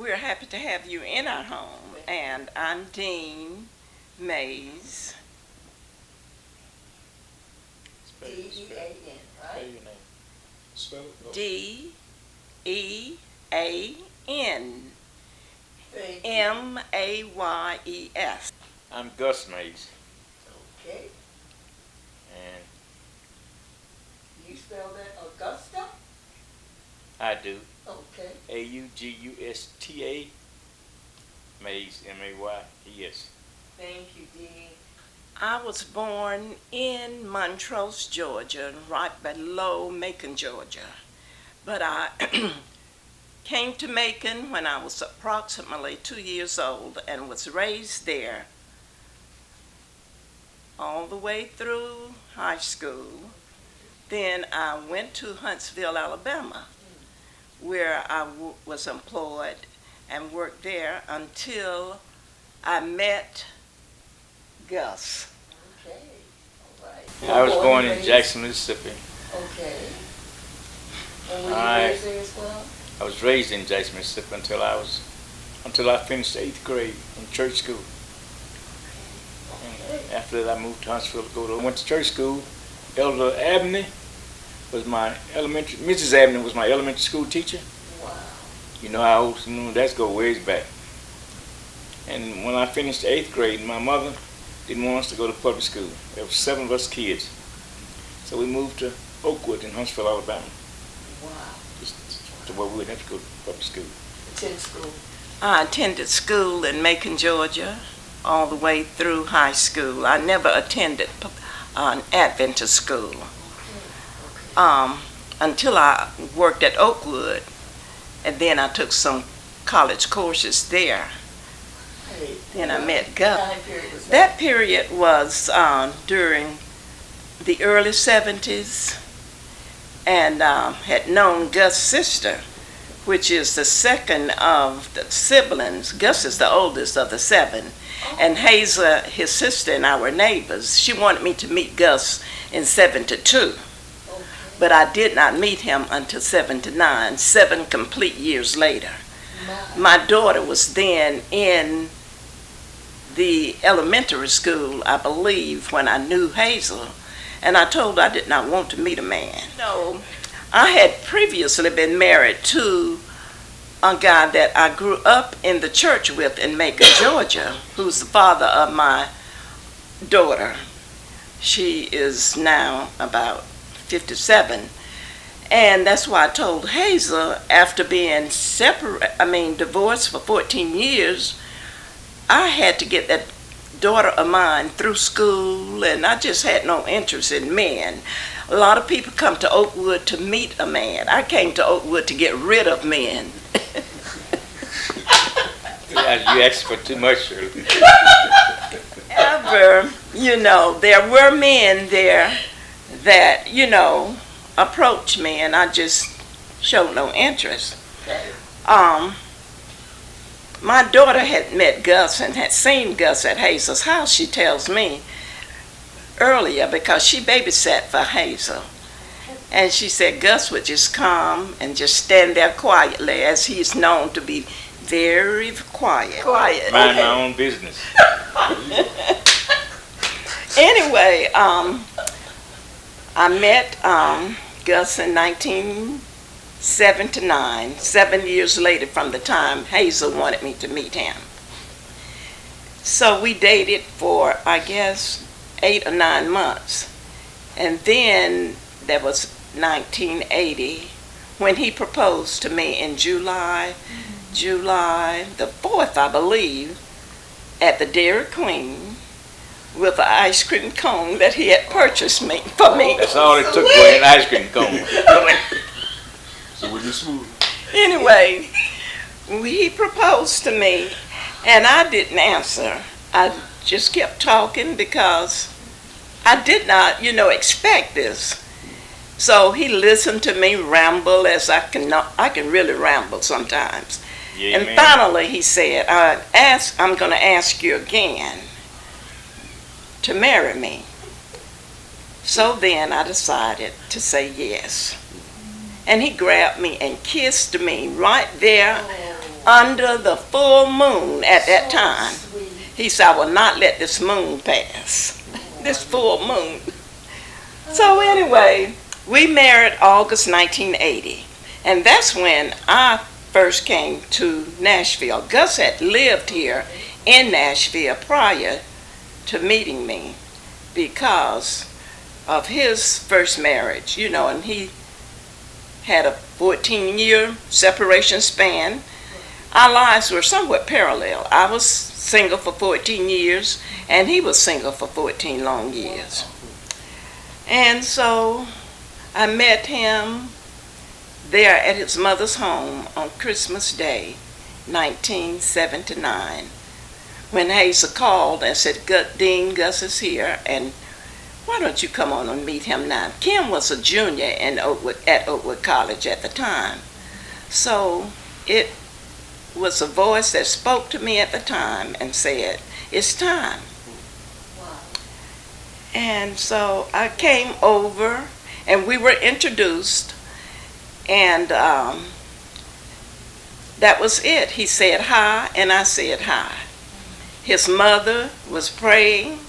We're happy to have you in our home, and I'm Dean Mays. D-E-A-N, right? Spell it. D-E-A-N M-A-Y-E-S. I'm Gus Mays, Okay. and You spell that Augusta? I do. Okay. A-U-G-U-S-T-A, Mays, M-A-Y-E-S. Thank you, Dean. I was born in Montrose, Georgia, right below Macon, Georgia. But I came to Macon when I was approximately 2 years old and was raised there all the way through high school. Then I went to Huntsville, Alabama, where I was employed and worked there until I met Gus. Okay. All right. I was born in raised- Jackson, Mississippi. Okay. And were you I- raised there as well? I was raised in Jackson, Mississippi until I finished 8th grade in church school. And after that, I moved to Huntsville I went to church school. Elder Abney was my Mrs. Abney was my elementary school teacher. Wow. You know how old, that's go ways back. And when I finished 8th grade, my mother didn't want us to go to public school. There were 7 of us kids. So we moved to Oakwood in Huntsville, Alabama, Wow. just to where we would have to go to public school. Attend school. I attended school in Macon, Georgia, all the way through high school. I never attended an Adventist school until I worked at Oakwood, and then I took some college courses there. Hey, Then I what met Gus. time period was That period was during the early 70s, and had known Gus' sister, which is the second of the siblings. Gus is the oldest of the 7, and Hazel, his sister, and I were neighbors. She wanted me to meet Gus in 72, Okay. but I did not meet him until 79, 7 complete years later. My. My daughter was then in the elementary school, I believe, when I knew Hazel, and I told her I did not want to meet a man. No, I had previously been married to a guy that I grew up in the church with in Macon, Georgia, who's the father of my daughter. She is now about 57. And that's why I told Hazel, after being divorced for 14 years, I had to get that daughter of mine through school, and I just had no interest in men. A lot of people come to Oakwood to meet a man. I came to Oakwood to get rid of men. Yeah, you asked for too much, Shirley. However, there were men there that, approached me, and I just showed no interest. My daughter had met Gus and had seen Gus at Hazel's house, she tells me, earlier, because she babysat for Hazel. And she said Gus would just come and just stand there quietly, as he's known to be very quiet. Mind my own business. Anyway, I met Gus in 1979, 7 years later from the time Hazel wanted me to meet him. So we dated for, I guess, 8 or 9 months. And then there was 1980 when he proposed to me in July the 4th, I believe, at the Dairy Queen, with an ice cream cone that he had purchased for me. That's all it took for an ice cream cone. So was you smooth? Anyway, he proposed to me, and I didn't answer. I just kept talking because I did not, expect this. So he listened to me ramble, as I can really ramble sometimes. Yeah, And man. finally he said, I'm going to ask you again to marry me. So then I decided to say yes. And he grabbed me and kissed me right there under the full moon at that time. Sweet. He said, I will not let this moon pass, this full moon. So anyway, we married August 1980, and that's when I first came to Nashville. Gus had lived here in Nashville prior to meeting me because of his first marriage, and he had a 14-year separation span. Our lives were somewhat parallel. I was single for 14 years, and he was single for 14 long years. And so I met him there at his mother's home on Christmas Day, 1979, when Hazel called and said, Dean, Gus is here, and why don't you come on and meet him now? Kim was a junior at Oakwood College at the time. So it was a voice that spoke to me at the time and said, it's time. Wow. And so I came over, and we were introduced, and that was it. He said hi, and I said hi. His mother was praying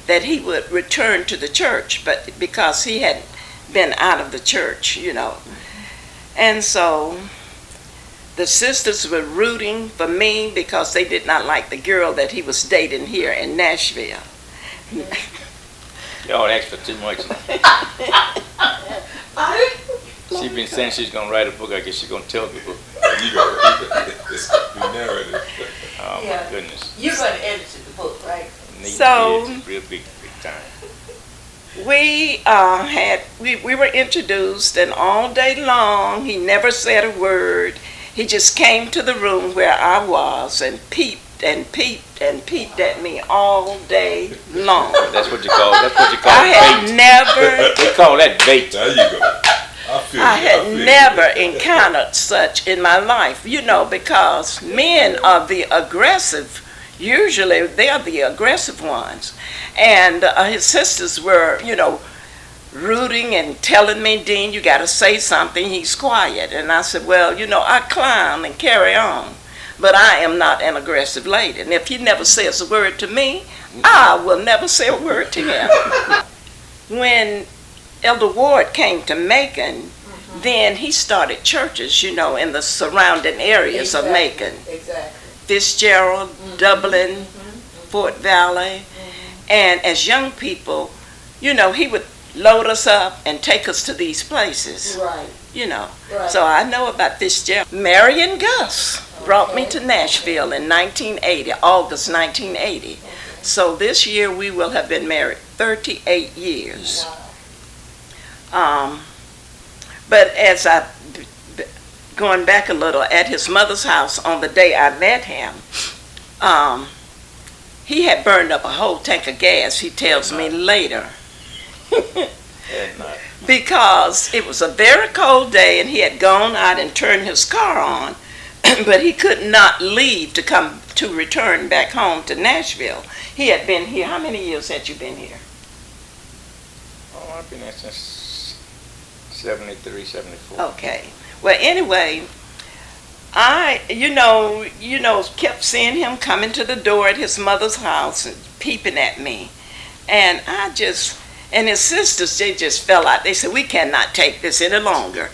that he would return to the church, but because he had been out of the church, And so the sisters were rooting for me because they did not like the girl that he was dating here in Nashville. Y'all asked for too much. She's been saying she's going to write a book. I guess she's going to tell people. You got the narrative. Oh, Yeah. my goodness. You're going to edit the book, right? Neat So- kids, real big time. We were introduced, and all day long he never said a word. He just came to the room where I was and peeped and peeped and peeped at me all day long. That's what you call I had bait. never They call that bait. There you go. I had never encountered such in my life, because men are the aggressive. Usually they are the aggressive ones. And his sisters were, rooting and telling me, Dean, you got to say something. He's quiet. And I said, well, I climb and carry on. But I am not an aggressive lady. And if he never says a word to me, I will never say a word to him. When Elder Ward came to Macon, then he started churches, in the surrounding areas of Macon. Exactly. Fitzgerald, Dublin, Fort Valley. And as young people, he would load us up and take us to these places, Right. Right. So I know about Fitzgerald. Mary and Gus brought me to Nashville in 1980, August 1980. So this year we will have been married 38 years. Wow. But as going back a little, at his mother's house on the day I met him, he had burned up a whole tank of gas, he tells me later. Because it was a very cold day and he had gone out and turned his car on, but he could not leave to return back home to Nashville. He had been here. How many years had you been here? Oh, I've been there since 73, 74. Okay. Well, anyway, I, kept seeing him coming to the door at his mother's house and peeping at me. And and his sisters, they just fell out. They said, we cannot take this any longer.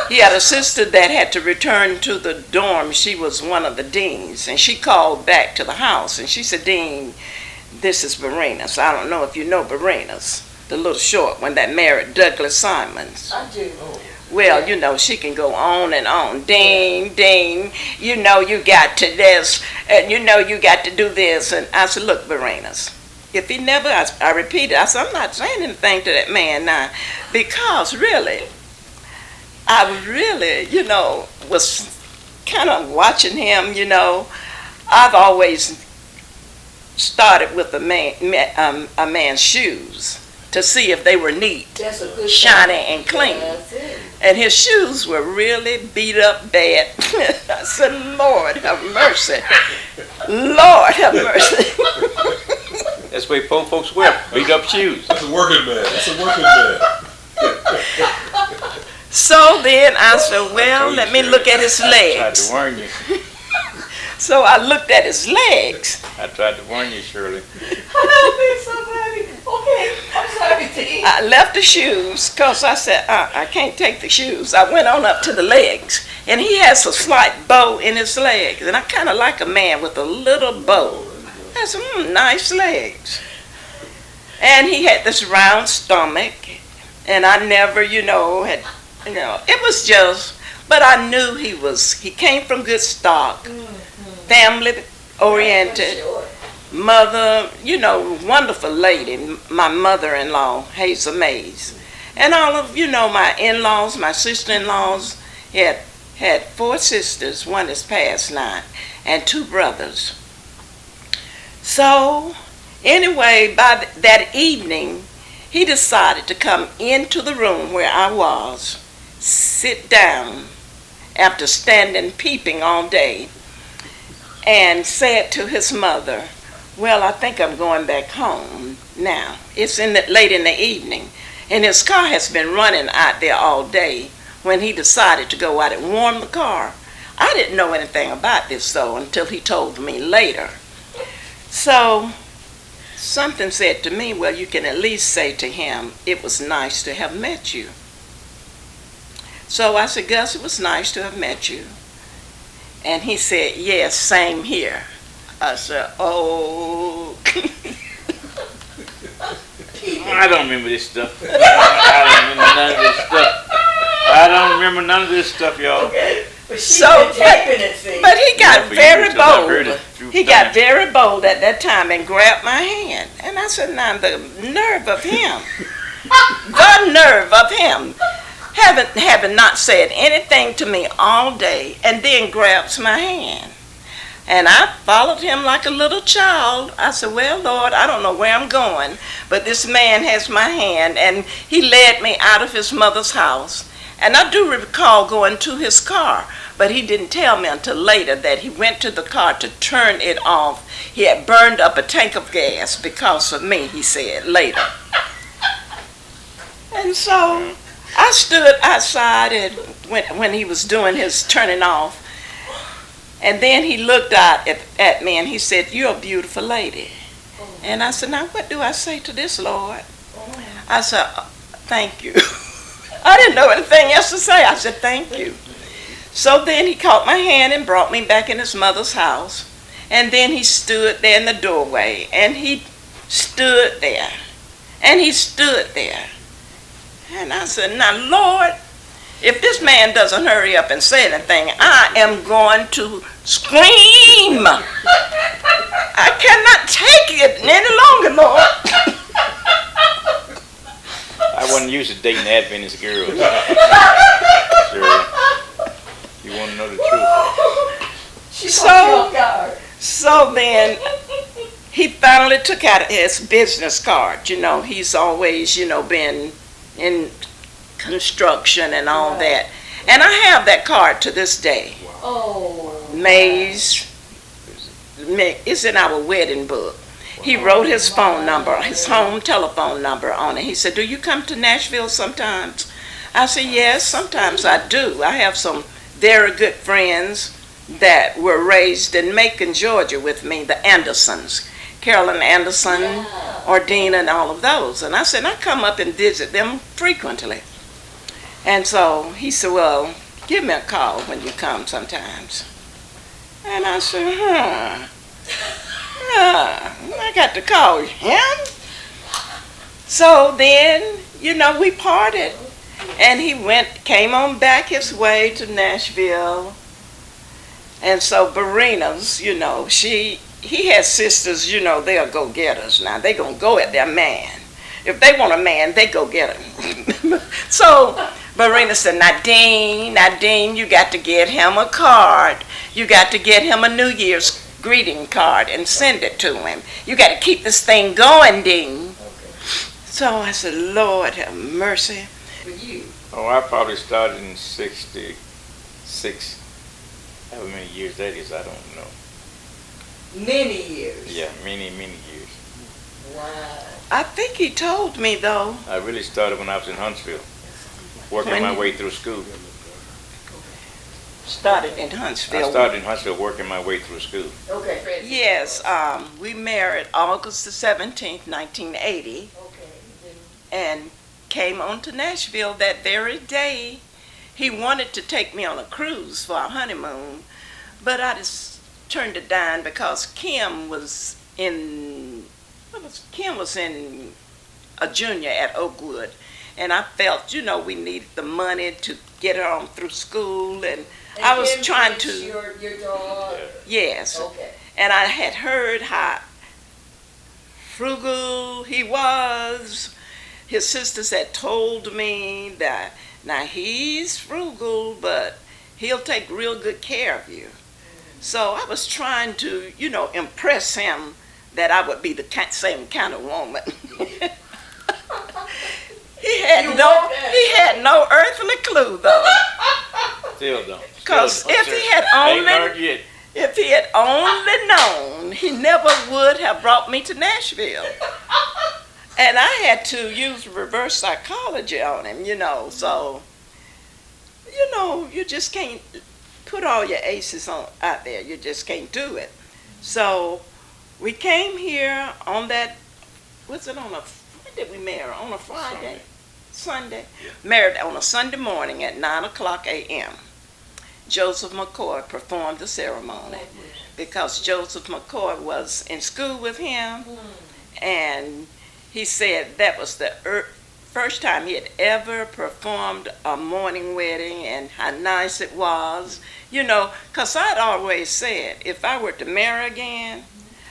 He had a sister that had to return to the dorm. She was one of the deans. And she called back to the house. And she said, Dean, this is Berena's. I don't know if you know Berena's, the little short one that married Douglas Simons. I do. Well, she can go on and on. Dean, you got to this, and you got to do this. And I said, look, Berena's, if he never, I repeated, I said, I'm not saying anything to that man now, because really, I really, was kind of watching him, I've always started with a man's shoes to see if they were neat, That's a good shiny, sign. and clean. That's it. And his shoes were really beat up bad. I said, Lord have mercy. Lord have mercy. That's the way poor folks wear beat up shoes. That's a working man. That's a working man. So then I said, well, told you, let me Shirley. look at his I tried legs. to warn you. So I looked at his legs. I tried to warn you, Shirley. Somebody. Okay, I'm sorry, T. I left the shoes because I said, I can't take the shoes. I went on up to the legs, and he has a slight bow in his legs, and I kind of like a man with a little bow. I said, nice legs. And he had this round stomach, and I never, it was just, but I knew he came from good stock, family oriented. Sure. Mother, wonderful lady, my mother-in-law, Hazel Mays. And all of, my in-laws, my sister-in-laws, had 4 sisters, one is past 9, and 2 brothers. So, anyway, by that evening, he decided to come into the room where I was, sit down after standing peeping all day, and said to his mother, well, I think I'm going back home now. It's late in the evening, and his car has been running out there all day when he decided to go out and warm the car. I didn't know anything about this, though, until he told me later. So something said to me, well, you can at least say to him, it was nice to have met you. So I said, Gus, it was nice to have met you. And he said, yes, same here. I said, oh. I don't remember this stuff. I don't remember none of this stuff, y'all. Okay. But she's So, been taping it, see. But he got Yeah, for very years, I've heard it bold. a few He got times. very bold at that time and grabbed my hand. And I said, now the nerve of him. The nerve of him. Having not said anything to me all day and then grabs my hand. And I followed him like a little child. I said, well, Lord, I don't know where I'm going, but this man has my hand, and he led me out of his mother's house. And I do recall going to his car, but he didn't tell me until later that he went to the car to turn it off. He had burned up a tank of gas because of me, he said later. And so I stood outside and when he was doing his turning off. And then he looked out at me and he said, you're a beautiful lady. And I said, now what do I say to this, Lord? I said, thank you. I didn't know anything else to say. I said, thank you. So then he caught my hand and brought me back in his mother's house. And then he stood there in the doorway. And he stood there. And he stood there. And I said, now, Lord, if this man doesn't hurry up and say anything, I am going to scream. I cannot take it any longer, Lord. I wasn't used to dating Adventist girls. Sure. You want to know the truth? She's so guard. So then he finally took out his business card. He's always, been in construction and all that. And I have that card to this day. Oh. Mays, it's in our wedding book. He wrote his phone number, his home telephone number on it. He said, do you come to Nashville sometimes? I said, yes, sometimes I do. I have some very good friends that were raised in Macon, Georgia with me, the Andersons. Carolyn Anderson, Ordina, and all of those. And I said, I come up and visit them frequently. And so he said, well, give me a call when you come sometimes. And I said, I got to call him. So then, we parted. And he came on back his way to Nashville. And so Barina's, he has sisters, they're go-getters now. They gonna go at their man. If they want a man, they go get him. So Marina said, Nadine, you got to get him a card. You got to get him a New Year's greeting card and send it to him. You got to keep this thing going, Dean. Okay. So I said, Lord have mercy. For you. Oh, I probably started in 66. How many years that is, I don't know. Many years. Yeah, many years. Wow. I think he told me, though. I really started when I was in Huntsville. working my way through school. Started in I Huntsville. started in Huntsville working my way through school. Okay. Yes, we married August the 17th, 1980, Okay. and came on to Nashville that very day. He wanted to take me on a cruise for our honeymoon, but I just turned it down because Kim was in a junior at Oakwood, and I felt, we needed the money to get her on through school, and I was trying to. Your dog. Yes. Okay. And I had heard how frugal he was. His sisters had told me that now he's frugal, but he'll take real good care of you. So I was trying to, impress him that I would be the same kind of woman. He had no earthly clue though. Still don't. Because if he had only known, he never would have brought me to Nashville. And I had to use reverse psychology on him, so, you just can't put all your aces out there. You just can't do it. So we came here on that, when did we marry? On a Friday? Sunday. Yeah. Married on a Sunday morning at 9:00 a.m. Joseph McCoy performed the ceremony because Joseph McCoy was in school with him, and he said that was the first time he had ever performed a morning wedding and how nice it was, because I'd always said if I were to marry again,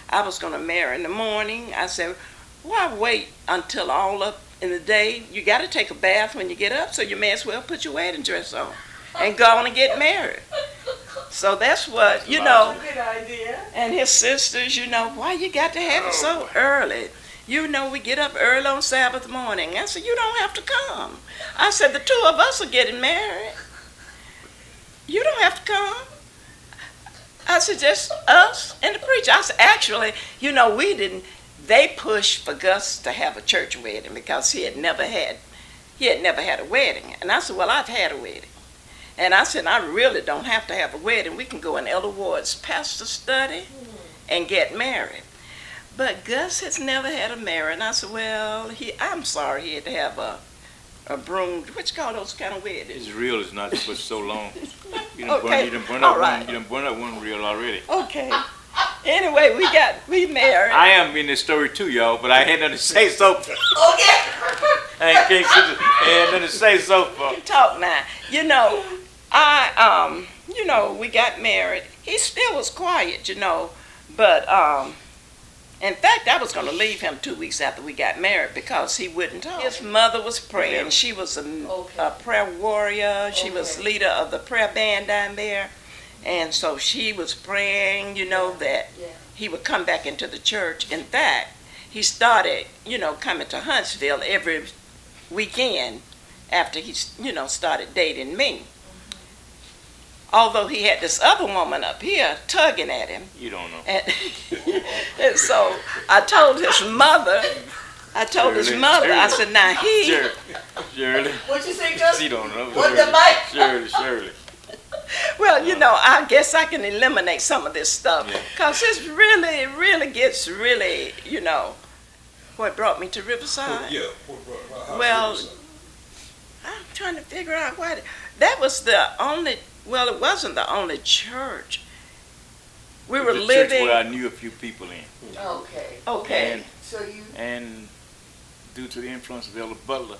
I was going to marry in the morning. I said, why wait until all up in the day? You got to take a bath when you get up, so you may as well put your wedding dress on and go on and get married. So that's what, Good idea. and his sisters, why you got to have it so early? We get up early on Sabbath morning. I said, you don't have to come. I said, the two of us are getting married. You don't have to come. I said, just us and the preacher. I said, actually, they pushed for Gus to have a church wedding because he had never had a wedding. And I said, well, I've had a wedding. And I said, I really don't have to have a wedding. We can go in Elder Ward's pastor study and get married. But Gus has never had a marriage. And I said, well, I'm sorry he had to have a broom. What you call those kind of weddings? His reel is not for so long. You Okay. done burn All up right. you done burn up one reel already. Okay. Anyway, we married. I am in this story too, y'all, but I had nothing to say so far. Okay. I had nothing to say so far. Talk now. We got married. He still was quiet, but in fact, I was going to leave him 2 weeks after we got married because he wouldn't talk. His mother was praying. She was a prayer warrior. She was leader of the prayer band down there. And so she was praying, that he would come back into the church. In fact, he started, coming to Huntsville every weekend after he, started dating me. Although he had this other woman up here tugging at him. You don't know. And so I told his mother, I said, now Shirley. What you say, Gus? She don't know. What the mic? Shirley. well, I guess I can eliminate some of this stuff because this really gets what brought me to Riverside. Yeah. Well, I'm trying to figure out why. That was the only, it wasn't the only church. We were The church living. where I knew a few people in. Okay. Okay. And due to the influence of Elder Butler,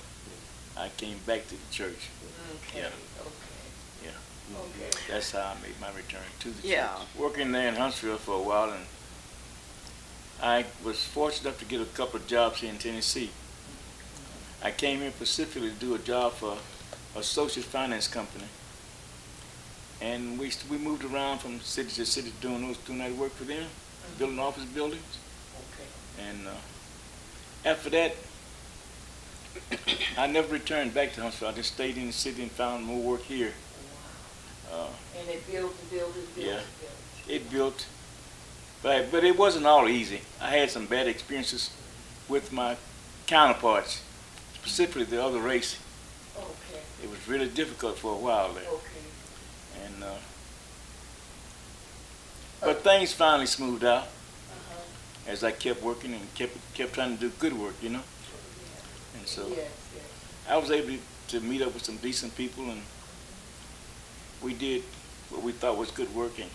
I came back to the church. Okay. Yeah. Okay. Yeah. Okay. That's how I made my return to the Yeah. church. Working there in Huntsville for a while, and I was fortunate enough to get a couple of jobs here in Tennessee. I came here specifically to do a job for Associate Finance Company. And we moved around from city to city doing that work for them, building office buildings. Okay. And after that, I never returned back to Huntsville. I just stayed in the city and found more work here. And it built and built and built. Yeah. And built. It built, but it wasn't all easy. I had some bad experiences with my counterparts, specifically the other race. Okay. It was really difficult for a while there. Okay. And but things finally smoothed out as I kept working and kept trying to do good work, you know. And so Yes, yes. I was able to meet up with some decent people, and we did what we thought was good work. And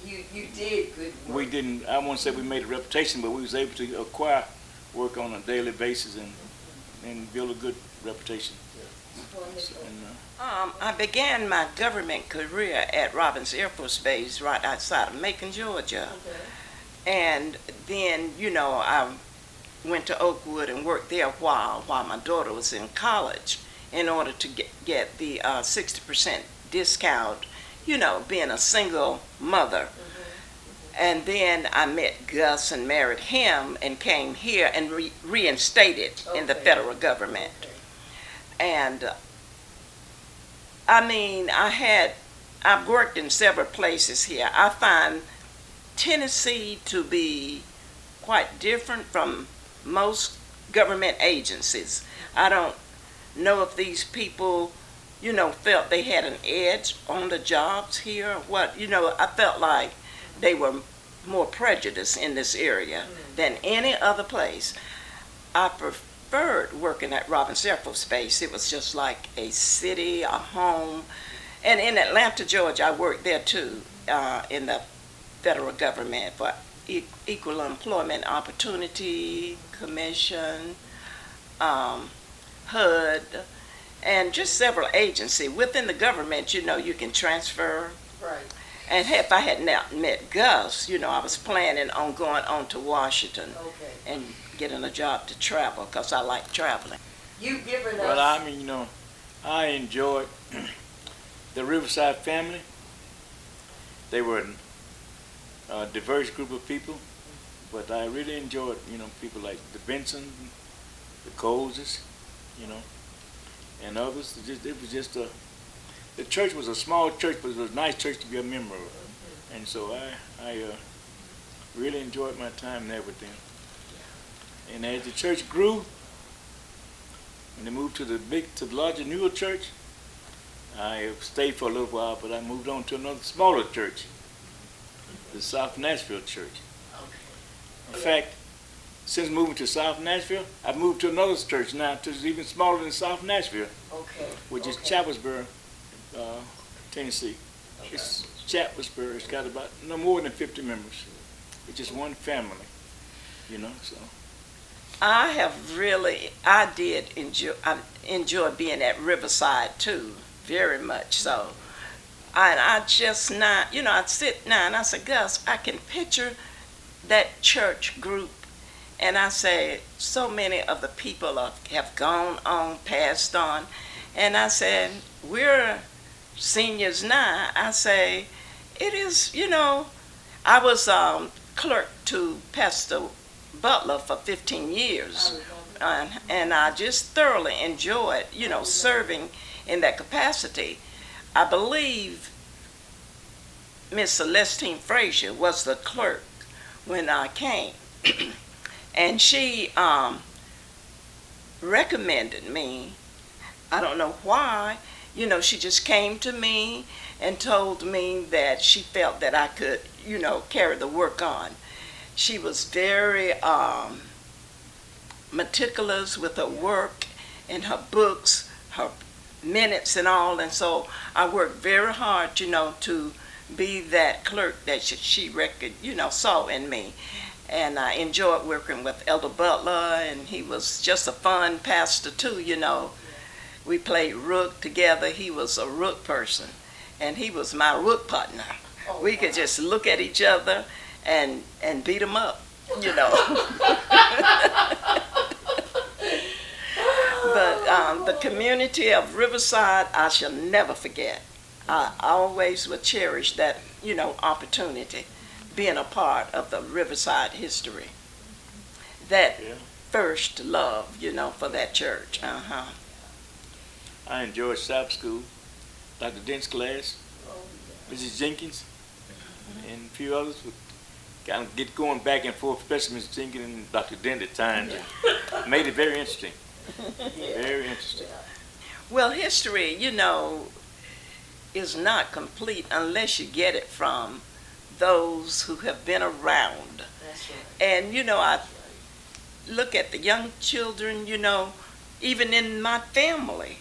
You did good work. we didn't, I won't say we made a reputation, but we was able to acquire work on a daily basis and build a good reputation. Wonderful. And, I began my government career at Robins Air Force Base right outside of Macon, Georgia. Okay. And then, I went to Oakwood and worked there a while my daughter was in college in order to get the 60% discount, being a single mother. And then I met Gus and married him and came here and reinstated in the Okay. federal government. Okay. And I've worked in several places here. I find Tennessee to be quite different from most government agencies. I don't know if these people, felt they had an edge on the jobs here or what. I felt like they were more prejudiced in this area than any other place. I preferred working at Robins Air Force Base. It was just like a city, a home. And in Atlanta, Georgia, I worked there too, in the federal government for Equal Employment Opportunity Commission, HUD, and just several agencies. Within the government, you can transfer. Right. And if I had not met Gus, I was planning on going on to Washington Okay. and getting a job to travel because I like traveling. You've given us. well, I mean, I enjoyed the Riverside family. They were a diverse group of people, but I really enjoyed, people like the Benson, the Colses, and others. It was just the church was a small church, but it was a nice church to be a member of. And so I really enjoyed my time there with them. And as the church grew, when they moved to the larger, newer church, I stayed for a little while, but I moved on to another smaller church, the South Nashville Church. In fact, since moving to South Nashville, I've moved to another church now, which is even smaller than South Nashville, Okay. which is Okay. Chapelsburg, Tennessee. It's Chapelsburg. It's got about no more than 50 members. It's just one family, so. I did enjoy being at Riverside too, very much so. And I just not, I'd sit now and I said, Gus, I can picture that church group. And I say, so many of the people have gone on, passed on. And I said, we're seniors now. I say, it is, I was clerk to Pastor Butler for 15 years. And I just thoroughly enjoyed, serving in that capacity. I believe Miss Celestine Frazier was the clerk when I came. And she recommended me. I don't know why. She just came to me and told me that she felt that I could, carry the work on. She was very meticulous with her work and her books, her minutes and all. And so I worked very hard, to be that clerk that she saw in me. And I enjoyed working with Elder Butler, and he was just a fun pastor too, We played rook together. He was a rook person, and he was my rook partner. We could just look at each other and beat them up, But the community of Riverside, I shall never forget. I always will cherish that, opportunity, being a part of the Riverside history. That first love, for that church. I enjoyed Sabbath school, Dr. Dent's class, Mrs. Jenkins, and a few others would kind of get going back and forth, especially Mrs. Jenkins and Dr. Dent at times. It made it very interesting. Yeah. Very interesting. Well, history, is not complete unless you get it from those who have been around. That's right. And, I look at the young children, even in my family,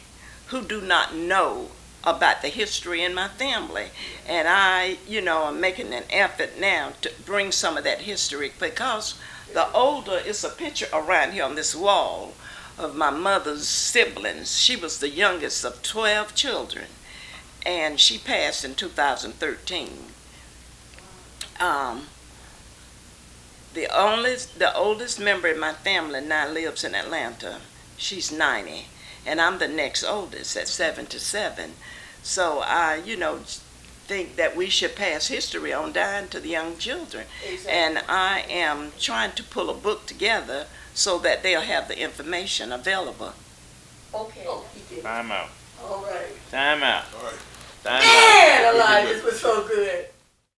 who do not know about the history in my family. And I, am making an effort now to bring some of that history, because the older, it's a picture around here on this wall of my mother's siblings. She was the youngest of 12 children, and she passed in 2013. The oldest member in my family now lives in Atlanta. She's 90, and I'm the next oldest at 77. So I, think that we should pass history on down to the young children. Exactly. And I am trying to pull a book together so that they'll have the information available. Okay. He did. Time out. All right. Time out. All right. Time out. Man alive, this was so good.